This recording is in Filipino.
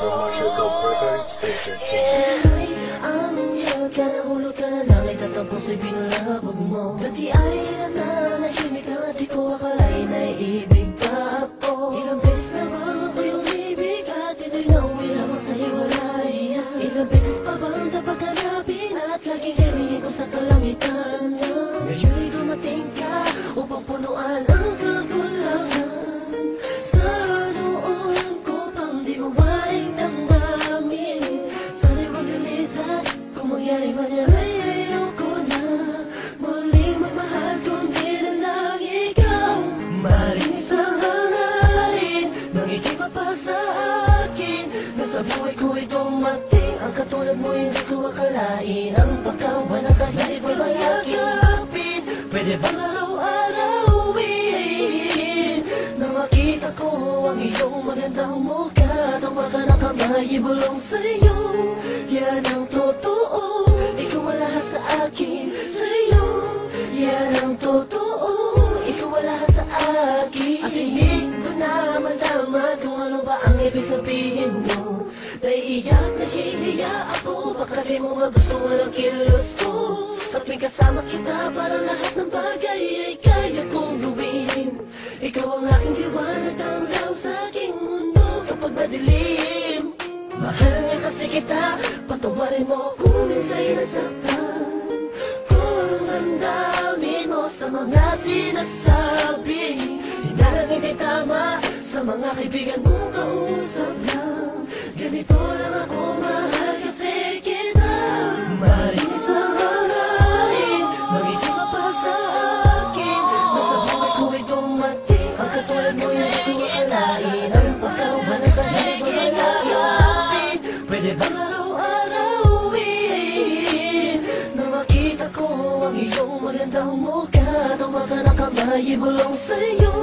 From Marshall Records Entertainment. Sana'y ang hiyal ka, nahulog ka na langit at ang puso'y binulabog mo. Dati ay nananahimik na di ko akalain ay ibig pa ako. Ilang beses na bang ako'y umibig at ito'y nauwi lamang sa hiwalay. Ilang beses pa bang dapat hanapin at laging hilingin ko sa kalangitan. Ngayon'y dumating ka upang punuan ang kakulangan. Sa noon ko pang di mawaring damdamin. Sana'y maglilisan kung mangyari man yan ay ayoko na muling magmahal kundi na lang ikaw. Maring isang hangarin nang ikipapas sa akin na sa buhay ko'y dumating ang katulad mo hindi ko akalain. Ang pagkawan ng kahit may mayakapin, pwede bang araw-arawin na makita ko ang iyong magandang mukha. Tawa ka na kamay, ibulong sa'yo, yan ang totoo. Ikaw ang lahat sa akin, sa'yo, yan ang totoo. Ikaw ang lahat sa akin. At hindi ko na malaman kung ano ba ang ibig sabihin mo. Naiiyak, nahihiya ako, baka di mo magustuhan ang kilos ko. Sa tuwing kasama kita, parang lahat ng bagay ay kaya kong gawin. Ikaw ang aking liwanag, tanglaw sa aking mundo kapag madilim. Mahal niya kasi kita, patawarin mo kung minsa'y nasaktan. Kung ang dami mo sa mga sinasabi, hinalang hindi tama sa mga kaibigan mong kausap lang. Ganito lang ako, mahal kasi kita. Maring isang hangarin nang ikimapas sa akin na sa buhay ko'y dumating ang katulad mo yung di ko akalain. Ang pagkawan ng kahit mamayakapin, pwede bang araw-arawin na makita ko ang iyong magandang mukha. Tawa ka na kamay, ibulong sa'yo,